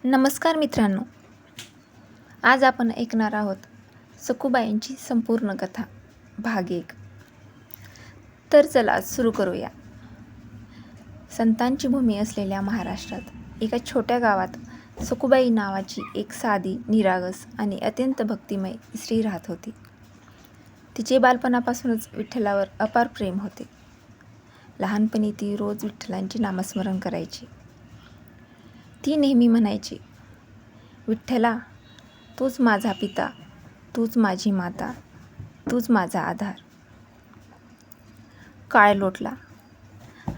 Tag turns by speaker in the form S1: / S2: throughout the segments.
S1: नमस्कार मित्रांनो, आज आपण ऐकणार आहोत सखूबाईंची संपूर्ण कथा भाग 1. तर चला सुरू करूया. संतांची भूमी असलेल्या महाराष्ट्रात एका छोट्या गावात सखूबाई नावाची एक साधी, निरागस आणि अत्यंत भक्तिमय स्त्री राहत होती. तिचे बालपणापासूनच विठ्ठलावर अपार प्रेम होते. लहानपणी ती रोज विठ्ठलांचे नामस्मरण करायची. ती नेहमी म्हणायची, विठ्ठला, तूच माझा पिता, तूच माझी माता, तूच माझा आधार. काळ लोटला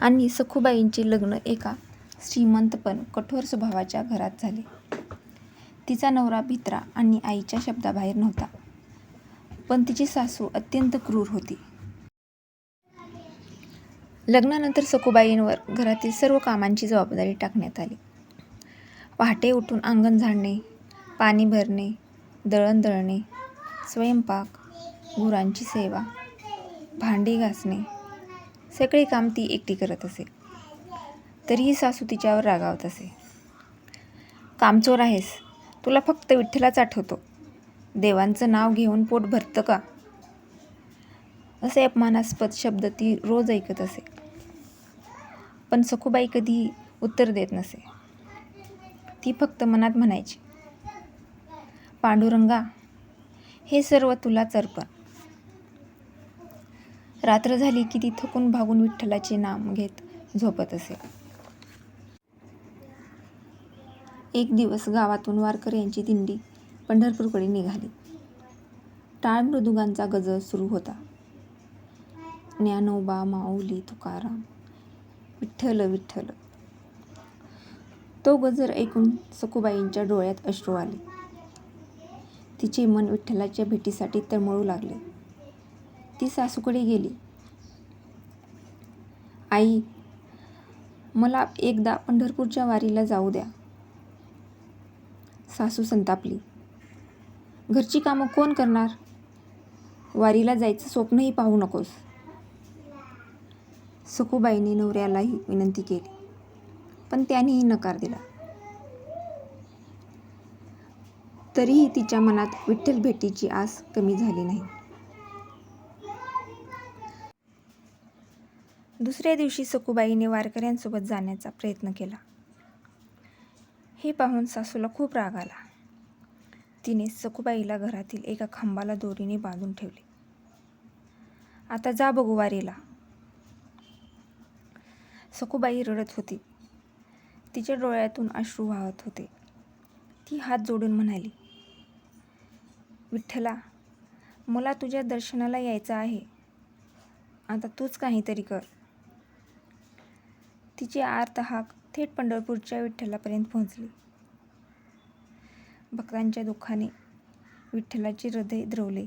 S1: आणि सखूबाईंचे लग्न एका श्रीमंत पण कठोर स्वभावाच्या घरात झाले. तिचा नवरा भित्रा आणि आईच्या शब्दाबाहेर नव्हता, पण तिची सासू अत्यंत क्रूर होती. लग्नानंतर सखूबाईंवर घरातील सर्व कामांची जबाबदारी टाकण्यात आली. पहाटे उठून अंगण झाडणे, पाणी भरणे, दळण दळणे, स्वयंपाक, गुरांची सेवा, भांडी घासणे, सगळे काम ती एकटी करत असे. तरीही सासू तिच्यावर रागावत असे. कामचोर आहेस, तुला फक्त विठ्ठलाच आठवतो, देवांचं नाव घेऊन पोट भरतं का? असे अपमानास्पद शब्द ती रोज ऐकत असे. पण सखूबाई कधीही उत्तर देत नसे. ती फक्त मनात म्हणायची, पांडुरंगा, हे सर्व तुलाच अर्पण. रात्र झाली की ती थकून भागून विठ्ठलाचे नाम घेत झोपत असे. एक दिवस गावातून वारकऱ्यांची दिंडी पंढरपूरकडे निघाली. टाळ मृदुंगांचा गजर सुरू होता. ज्ञानोबा, माऊली, तुकाराम, विठ्ठल विठ्ठल. तो गजर ऐकून सखूबाईंच्या डोळ्यात अश्रू आले. तिचे मन विठ्ठलाच्या भेटीसाठी तळमळू लागले. ती सासूकडे गेली. आई, मला एकदा पंढरपूरच्या वारीला जाऊ द्या. सासू संतापली. घरची कामं कोण करणार? वारीला जायचं स्वप्नही पाहू नकोस. सखूबाईंनी नवऱ्यालाही विनंती केली, पण त्यानेही नकार दिला. तरीही तिच्या मनात विठ्ठल भेटीची आस कमी झाली नाही. दुसऱ्या दिवशी सखूबाईने वारकऱ्यांसोबत जाण्याचा प्रयत्न केला. हे पाहून सासूला खूप राग आला. तिने सखूबाईला घरातील एका खांबाला दोरीने बांधून ठेवले. आता जा बघू वारीला. सखूबाई रडत होती. तिच्या डोळ्यातून अश्रू वाहत होते. ती हात जोडून म्हणाली, विठ्ठला, मला तुझ्या दर्शनाला यायचं आहे. आता तूच काहीतरी कर. तिची आर्त हाक थेट पंढरपूरच्या विठ्ठलापर्यंत पोहोचली. भक्तांच्या दुःखाने विठ्ठलाचे हृदय द्रवले.